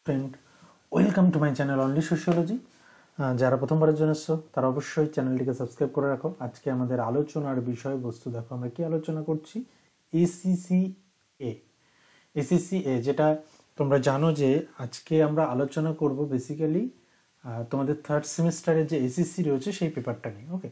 Friend, welcome to my channel only sociology. যারা প্রথমবারের জন্য এসছো তারা অবশ্যই চ্যানেলটিকে সাবস্ক্রাইব করে রাখো। আজকে আমাদের আলোচনার বিষয়বস্তু দেখো, আমরা কি আলোচনা করছি? এসিসিএ, যেটা তোমরা জানো যে আজকে আমরা আলোচনা করব বেসিক্যালি তোমাদের থার্ড সেমিস্টারে যে এসিসি রয়েছে সেই পেপারটা নিয়ে। ওকে,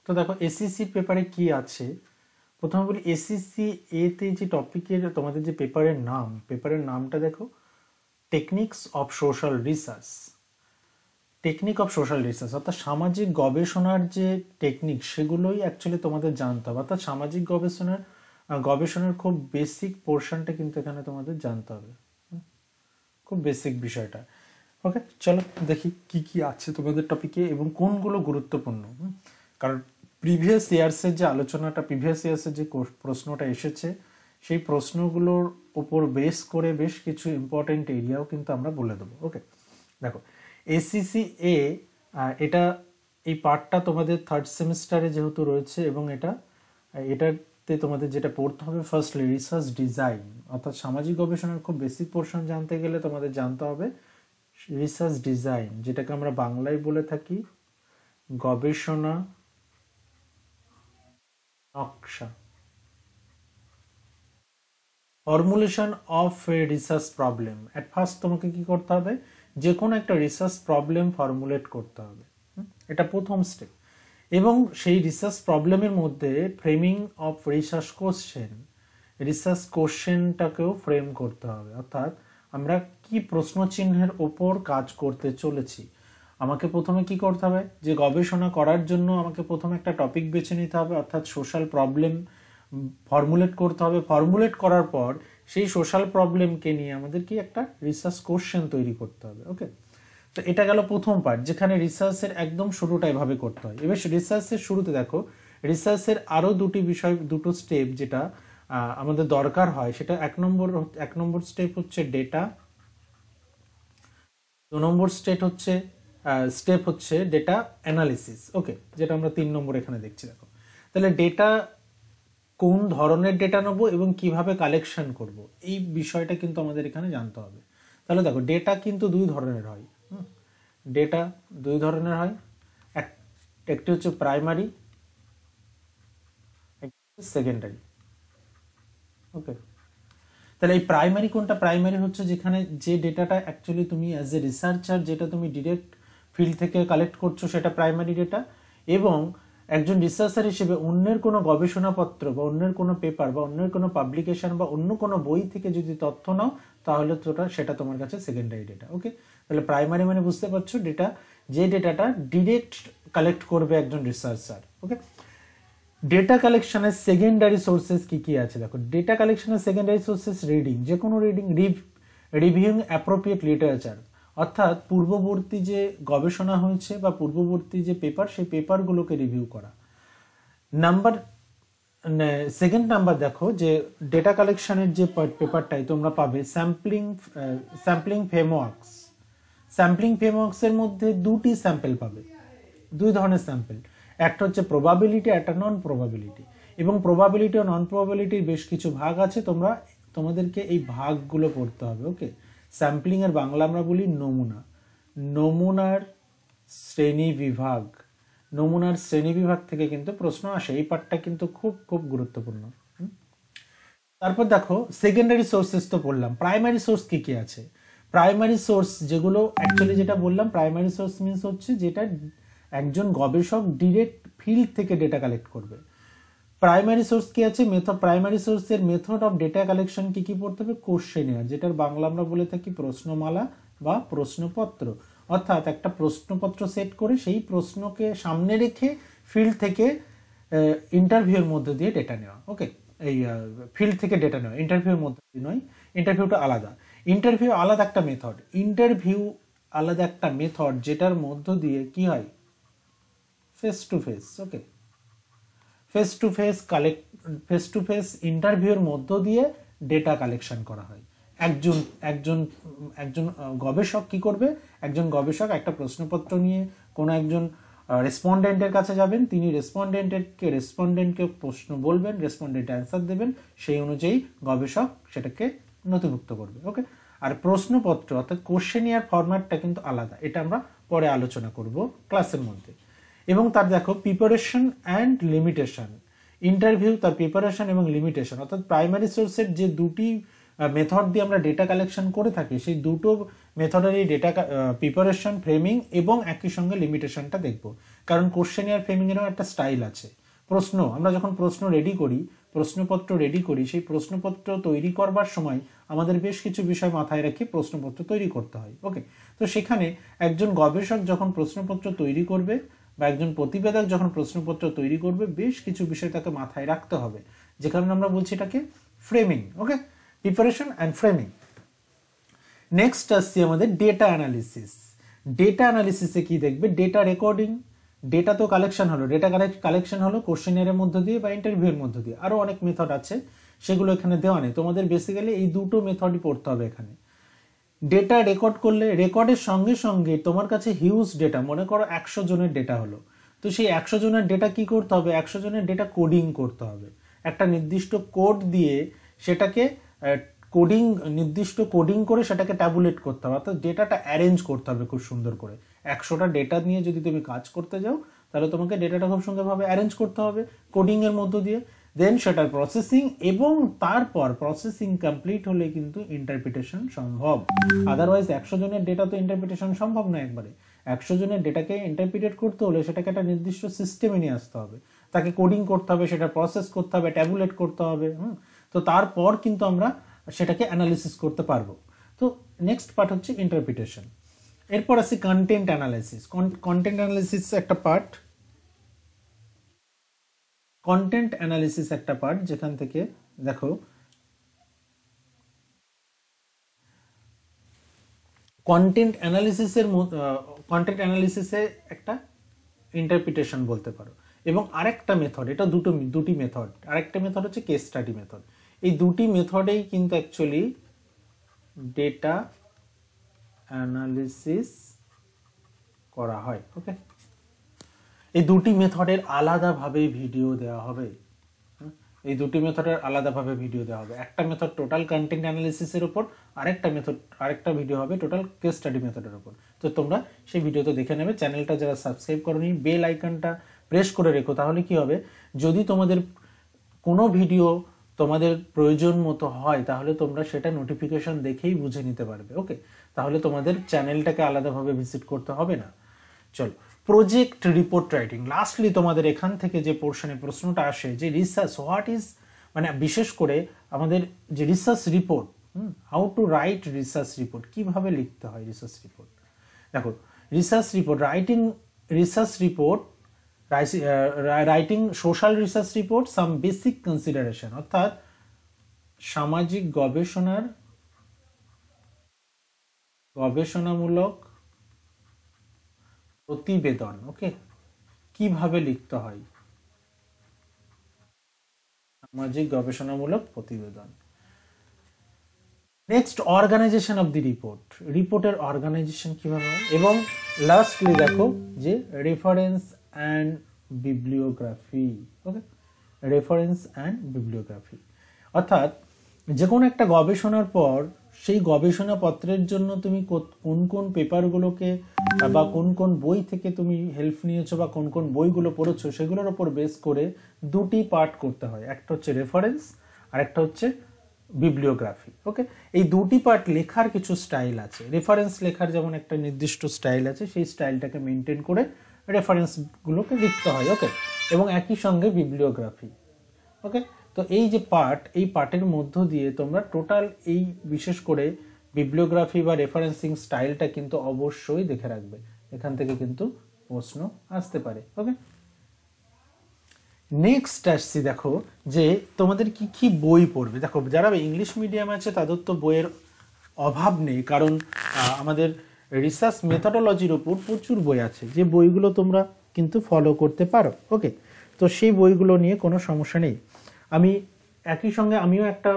তো দেখো এসিসি পেপারে কি আছে। প্রথমে বলি এসিসি এতে যে টপিকের তোমাদের যে পেপারের নামটা দেখো, techniques of social research. Technique of social research অর্থাৎ সামাজিক গবেষণার যে টেকনিক সেগুলোই অ্যাকচুয়ালি তোমাদের জানতে হবে। অর্থাৎ সামাজিক গবেষণার খুব বেসিক পোর্শনটা কিন্তু এখানে তোমাদের জানতে হবে, খুব বেসিক বিষয়টা। ওকে, চলো দেখি কি কি আছে তোমাদের টপিকে এবং কোনগুলো গুরুত্বপূর্ণ। কারণ প্রিভিয়াস ইয়ার্সের যে প্রশ্নটা এসেছে সেই প্রশ্নগুলোর উপর বেস করে বেশ কিছু ইম্পর্টেন্ট এরিয়াও কিন্তু আমরা বলে দেবো। ওকে, দেখো এসিসি-A এই পার্টটা তোমাদের থার্ড সেমিস্টারে যেহেতু রয়েছে এবং এটাতে তোমাদের যেটা পড়তে হবে ফার্স্টলি রিসার্চ ডিজাইন, অর্থাৎ সামাজিক গবেষণার খুব বেসিক পোর্শন জানতে গেলে তোমাদের জানতে হবে রিসার্চ ডিজাইন, যেটাকে আমরা বাংলায় বলে থাকি গবেষণা নকশা। Formulation of a research problem, at first তোমাকে কি করতে হবে? যে কোনো একটা রিসার্চ প্রবলেম ফর্মুলেট করতে হবে, এটা প্রথম স্টেপ। এবং সেই রিসার্চ প্রবলেমের মধ্যে ফ্রেমিং অফ রিসার্চ কোশ্চেনটাকেও ফ্রেম করতে হবে। অর্থাৎ আমরা কি প্রশ্ন চিহ্নের ওপর কাজ করতে চলেছি। আমাকে প্রথমে কি করতে হবে? যে গবেষণা করার জন্য আমাকে প্রথমে একটা টপিক বেছে নিতে হবে, অর্থাৎ সোশ্যাল প্রবলেম ফর্মুলেট করতে হবে। ফর্মুলেট করার পর সেই সোশ্যাল প্রবলেমকে নিয়ে আমাদের কি একটা রিসার্চ কোশ্চেন তৈরি করতে হবে। ওকে, তো এটা গেল প্রথম পার্ট, যেখানে রিসার্চের একদম শুরুটা এভাবে করতে হয়। এবার রিসার্চের শুরুতে দেখো, রিসার্চের আরো দুটো স্টেপ যেটা আমাদের দরকার হয়, সেটা এক নম্বর স্টেপ হচ্ছে ডেটা, 2 নম্বর স্টেপ হচ্ছে ডেটা অ্যানালিসিস। ওকে, যেটা আমরা 3 নম্বর এখানে দেখছি। দেখো তাহলে ডেটা, কোন ধরনের ডেটা নেবো এবং কিভাবে কালেকশন করব, এই বিষয়টা কিন্তু আমাদের এখানে জানতে হবে। তাহলে দেখো ডেটা কিন্তু দুই ধরনের হয়। একটি হচ্ছে প্রাইমারি, সেকেন্ডারি। ওকে, তাহলে এই প্রাইমারি কোনটা? প্রাইমারি হচ্ছে যেখানে যে ডেটাটা অ্যাকচুয়ালি তুমি অ্যাজ এ রিসার্চার যেটা তুমি ডিরেক্ট ফিল্ড থেকে কালেক্ট করছো সেটা প্রাইমারি ডেটা। এবং একজন রিসার্চার হিসেবে অন্যের কোনো গবেষণাপত্র বা অন্যের কোনো পেপার বা অন্যের কোনো পাবলিকেশন বা অন্য কোনো বই থেকে যদি তথ্য নাও তাহলে সেটা তোমার কাছে সেকেন্ডারি ডেটা। ওকে, তাহলে প্রাইমারি মানে বুঝতে পারছো যে ডেটাটা ডিরেক্ট কালেক্ট করবে একজন রিসার্চার। ওকে, ডেটা কালেকশনের সেকেন্ডারি সোর্সেস কি কি আছে? দেখো ডেটা কালেকশনের সেকেন্ডারি সোর্সেস যে কোনো রিভিউইং অ্যাপ্রোপ্রিয়েট লিটারেচার, অর্থাৎ পূর্ববর্তী যে গবেষণা হয়েছে বা পূর্ববর্তী যে পেপার সেই পেপারগুলোকে রিভিউ করা। সেকেন্ড নাম্বার দেখো যে ডেটা কালেকশনের যে পেপারটাই তোমরা পাবে স্যাম্পলিং ফ্রেমওয়ার্কসের মধ্যে দুটি স্যাম্পল পাবে, দুই ধরনের স্যাম্পল। একটা হচ্ছে প্রবাবিলিটি, একটা নন প্রবাবিলিটি। এবং প্রবাবিলিটি ও নন প্রবাবিলিটির বেশ কিছু ভাগ আছে, তোমাদেরকে এই ভাগগুলো পড়তে হবে। ওকে, স্যাম্পলিং এর বাংলা আমরা বলি নমুনার শ্রেণীবিভাগ থেকে কিন্তু প্রশ্ন আসে। এই পার্টটা কিন্তু খুব খুব গুরুত্বপূর্ণ। তারপর দেখো সেকেন্ডারি সোর্সেস তো পড়লাম, প্রাইমারি সোর্স কি কি আছে? প্রাইমারি সোর্স যেগুলো অ্যাকচুয়ালি যেটা বললাম, প্রাইমারি সোর্স মিন্স হচ্ছে যেটা একজন গবেষক ডিরেক্ট ফিল্ড থেকে ডেটা কালেক্ট করবে। প্রাইমারি সোর্স কি আছে? প্রাইমারি সোর্সের মেথড অফ ডেটা কালেকশন কি কি পড়তে হবে? কোশ্চেনিয়ার, যেটার বাংলা আমরা বলে থাকি প্রশ্নমালা বা প্রশ্নপত্র। অর্থাৎ একটা প্রশ্নপত্র সেট করে সেই প্রশ্নকে সামনে রেখে ফিল্ড থেকে ইন্টারভিউর মধ্যে দিয়ে ডেটা নেওয়া। ওকে, এই ফিল্ড থেকে ডেটা নেওয়া, ইন্টারভিউর মধ্যে নয়, ইন্টারভিউটা আলাদা। ইন্টারভিউ আলাদা একটা মেথড, যেটার মধ্য দিয়ে কি হয়? Face to face. Okay, face to face ইন্টারভিউর মধ্য দিয়ে ডেটা কালেকশন করা হয়। একজন গবেষক কি করবে? একজন গবেষক একটা প্রশ্নপত্র নিয়ে কোনো একজন রেসপন্ডেন্টের কাছে যাবেন, তিনি রেসপন্ডেন্টকে প্রশ্ন বলবেন, রেসপন্ডেন্ট অ্যান্সার দেবেন, সেই অনুযায়ী গবেষক সেটাকে নথিভুক্ত করবে। ওকে, আর প্রশ্নপত্র অর্থাৎ কোশ্চেনিয়ার ফরম্যাটটা কিন্তু আলাদা, এটা আমরা পরে আলোচনা করব ক্লাসের মধ্যে। এবং তার দেখো প্রিপারেশন অ্যান্ড লিমিটেশন, ইন্টারভিউ, তার প্রিপারেশন এবং লিমিটেশন, অর্থাৎ প্রাইমারি সোর্সের যে দুটি মেথড দিয়ে আমরা ডেটা কালেকশন করে থাকি সেই দুটো মেথডেরই ডেটা প্রিপারেশন, ফ্রেমিং এবং একই সঙ্গে লিমিটেশনটা দেখব। কারণ কোশ্চেনিয়ার ফ্রেমিংয়েরও একটা স্টাইল আছে। প্রশ্ন, আমরা যখন প্রশ্ন রেডি করি, প্রশ্নপত্র রেডি করি, সেই প্রশ্নপত্র তৈরি করবার সময় আমাদের বেশ কিছু বিষয় মাথায় রেখে প্রশ্নপত্র তৈরি করতে হয়। ওকে, তো সেখানে একজন গবেষক যখন প্রশ্নপত্র তৈরি করবে বা একজন প্রতিবেদক যখন প্রশ্নপত্র তৈরি করবে, বেশ কিছু বিষয় তাকে মাথায় রাখতে হবে, যে কারণে আমরা বলছি এটাকে framing. Okay, preparation and framing. Next আসছি আমাদের ডেটা অ্যানালিসিস। ডেটা অ্যানালিসিসে কি দেখবে? ডেটা রেকর্ডিং, ডেটা তো কালেকশন হলো, ডেটা কালেকশন হলো কোশ্চেনিয়ারের মধ্য দিয়ে বা ইন্টারভিউর মধ্য দিয়ে। আরও অনেক মেথড আছে, সেগুলো এখানে দেওয়া নেই, তোমাদের বেসিক্যালি এই দুটো মেথডই পড়তে হবে এখানে। ডেটা রেকর্ড করলে, রেকর্ডের সঙ্গে সঙ্গে তোমার কাছে হিউজ ডেটা, মনে করো 100 জনের ডেটা হলো, তো সেই 100 জনের ডেটা কি করতে হবে? 100 জনের ডেটা কোডিং করতে হবে, একটা নির্দিষ্ট কোড দিয়ে সেটাকে কোডিং, নির্দিষ্ট কোডিং করে সেটাকে ট্যাবুলেট করতে হবে, অর্থাৎ ডেটাটা অ্যারেঞ্জ করতে হবে খুব সুন্দর করে। 100টা ডেটা নিয়ে যদি তুমি কাজ করতে যাও, তাহলে তোমাকে ডেটাটা খুব সুন্দরভাবে অ্যারেঞ্জ করতে হবে কোডিংয়ের মধ্য দিয়ে, দেন সেটার প্রসেসিং, এবং তারপর প্রসেসিং কমপ্লিট হলে কিন্তু ইন্টারপ্রিটেশন সম্ভব। আদারওয়াইজ 100 জনের ডেটা তো ইন্টারপ্রিটেশন সম্ভব না একবারে। 100 জনের ডেটাকে ইন্টারপ্রিটেট করতে হলে সেটাকে একটা নির্দিষ্ট সিস্টেমে নিয়ে আসতে হবে, তাকে কোডিং করতে হবে, সেটা প্রসেস করতে হবে, ট্যাবুলেট করতে হবে। তো তারপর কিন্তু আমরা সেটাকে অ্যানালিসিস করতে পারবো। তো নেক্সট পার্ট হচ্ছে ইন্টারপ্রিটেশন। এরপর আসি কন্টেন্ট অ্যানালাইসিস। কন্টেন্ট অ্যানালাইসিস একটা পার্ট, কন্টেন্ট অ্যানালিসিস একটা পার্ট, যেখান থেকে দেখো কন্টেন্ট কন্টেন্ট অ্যানালিসিসে একটা ইন্টারপ্রিটেশন বলতে পারো। এবং আরেকটা মেথড, এটা দুটি মেথড, আরেকটা মেথড হচ্ছে কেস স্টাডি মেথড। এই দুটি মেথডেই কিন্তু অ্যাকচুয়ালি ডেটা অ্যানালিসিস করা হয়। ওকে, এই দুটি মেথডের আলাদাভাবে ভিডিও দেওয়া হবে, এই দুটি মেথডের আলাদাভাবে ভিডিও দেওয়া হবে। একটা মেথড টোটাল কন্টেন্ট অ্যানালিসিসের উপর, আরেকটা ভিডিও হবে টোটাল কেস স্টাডি মেথডের উপর। তো তোমরা সেই ভিডিওটা দেখে নেবে। চ্যানেলটা যারা সাবস্ক্রাইব করোনি, বেল আইকনটা প্রেস করে রেখো, তাহলে কি হবে, যদি তোমাদের কোনো ভিডিও তোমাদের প্রয়োজন মতো হয়, তাহলে তোমরা সেটা নোটিফিকেশন দেখেই বুঝে নিতে পারবে। ওকে, তাহলে তোমাদের চ্যানেলটাকে আলাদাভাবে ভিজিট করতে হবে না। চলো, প্রজেক্ট রিপোর্ট রাইটিং। লাস্টলি তোমাদের এখান থেকে যে পোর্শনে প্রশ্নটা আসে, যে রিসার্চ হোয়াট ইজ, মানে বিশেষ করে আমাদের যে research report, how to right research report, কিভাবে লিখতে হয় রিসার্চ রিপোর্ট। দেখো, research report, writing research report, writing social research report, some basic consideration, অর্থাৎ সামাজিক গবেষণামূলক প্রতিবেদন। ওকে, কিভাবে লিখতে হয় সামাজিক গবেষণামূলক প্রতিবেদন। Next, organization of the report, রিপোর্টের অর্গানাইজেশন কিভাবে হয়। এবং লাস্টলি দেখো যে reference and bibliography. Okay, reference and bibliography, অর্থাৎ যে কোনো একটা গবেষণার পর সেই গবেষণাপত্রের জন্য তুমি কোন কোন পেপারগুলোকে বা কোন কোন বই থেকে তুমি হেল্প নিয়েছো বা কোন কোন বইগুলো পড়েছো, সেগুলোর উপর বেস করে দুটি পার্ট করতে হয়, একটা হচ্ছে রেফারেন্স আর একটা হচ্ছে বিবলিওগ্রাফি। ওকে, এই দুটি পার্ট লেখার কিছু স্টাইল আছে। রেফারেন্স লেখার যেমন একটা নির্দিষ্ট স্টাইল আছে, সেই স্টাইলটাকে মেনটেন করে রেফারেন্সগুলোকে লিখতে হয়। ওকে, এবং একই সঙ্গে বিবলিওগ্রাফি। ওকে, তো এই যে পার্ট, এই পার্টের মধ্য দিয়ে তোমরা টোটাল এই বিশেষ করে বিবলিওগ্রাফি বা রেফারেন্সিং স্টাইলটা কিন্তু অবশ্যই দেখে রাখবে, এখান থেকে কিন্তু প্রশ্ন আসতে পারে। ওকে, নেক্সট আসছি, দেখো যে তোমাদের কি কি বই পড়বে। দেখো, যারা ইংলিশ মিডিয়াম আছে তাদের তো বইয়ের অভাব নেই, কারণ আমাদের রিসার্চ মেথডোলজির উপর প্রচুর বই আছে, যে বইগুলো তোমরা কিন্তু ফলো করতে পারো। ওকে, তো সেই বইগুলো নিয়ে কোনো সমস্যা নেই। আমি একই সঙ্গে আমিও একটা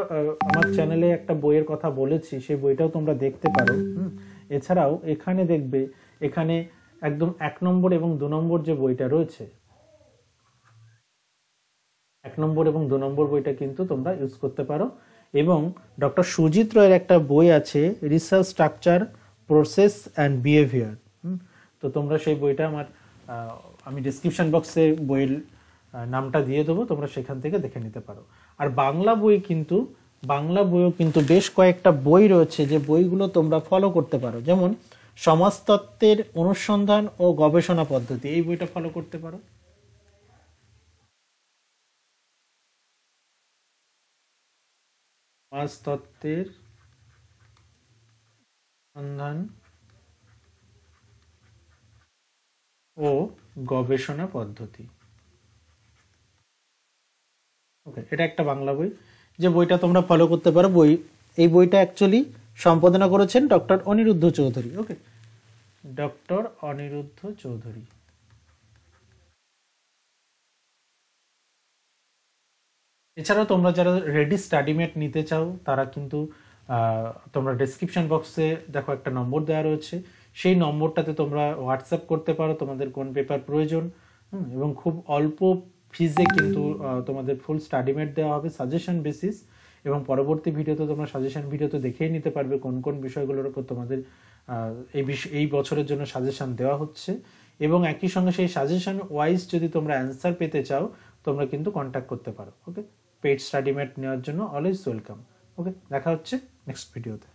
আমার চ্যানেলে একটা বইয়ের কথা বলেছি, সেই বইটাও তোমরা দেখতে পারো। এছাড়াও এখানে দেখবে, এখানে একদম 1 নম্বর এবং 2 নম্বর যে বইটা রয়েছে, 1 নম্বর এবং 2 নম্বর বইটা কিন্তু তোমরা ইউজ করতে পারো। এবং ডক্টর সুজিত রায়ের একটা বই আছে research structure process and behaviour. তো তোমরা সেই বইটা আমি ডিসক্রিপশন বক্সে বইয়ের নামটা দিয়ে দেবো, তোমরা সেখান থেকে দেখে নিতে পারো। আর বাংলা বইও কিন্তু বেশ কয়েকটা বই রয়েছে যে বইগুলো তোমরা ফলো করতে পারো, যেমন সমাজতত্ত্বের অনুসন্ধান ও গবেষণা পদ্ধতি, এই বইটা ফলো করতে পারো। সমাজতত্ত্বের অনুসন্ধান ও গবেষণা পদ্ধতি, ওকে, এটা একটা বাংলা বই যে বইটা তোমরা ফলো করতে পারো। এই বইটা অ্যাকচুয়ালি সম্পাদনা করেছেন ডক্টর অনিরুদ্ধ চৌধুরী। ওকে, ডক্টর অনিরুদ্ধ চৌধুরী। এছাড়াও তোমরা যারা রেডি স্টাডিমেট নিতে চাও তারা কিন্তু তোমরা ডেসক্রিপশন বক্সে দেখো একটা নম্বর দেওয়া রয়েছে, সেই নম্বরটাতে তোমরা হোয়াটসঅ্যাপ করতে পারো তোমাদের কোন পেপার প্রয়োজন, এবং খুব অল্প ফিজে কিন্তু তোমাদের ফুল স্টাডিমেট দেওয়া হবে সাজেশন বেসিস, এবং পরবর্তী ভিডিওতে তোমরা সাজেশন ভিডিওতে দেখেই নিতে পারবে কোন কোন বিষয়গুলোর উপর তোমাদের এই বছরের জন্য সাজেশন দেওয়া হচ্ছে। এবং একই সঙ্গে সেই সাজেশন ওয়াইজ যদি তোমরা অ্যান্সার পেতে চাও তোমরা কিন্তু কন্ট্যাক্ট করতে পারো। ওকে, পেইড স্টাডিমেট নেওয়ার জন্য অলওয়েজ ওয়েলকাম। ওকে, দেখা হচ্ছে নেক্সট ভিডিওতে।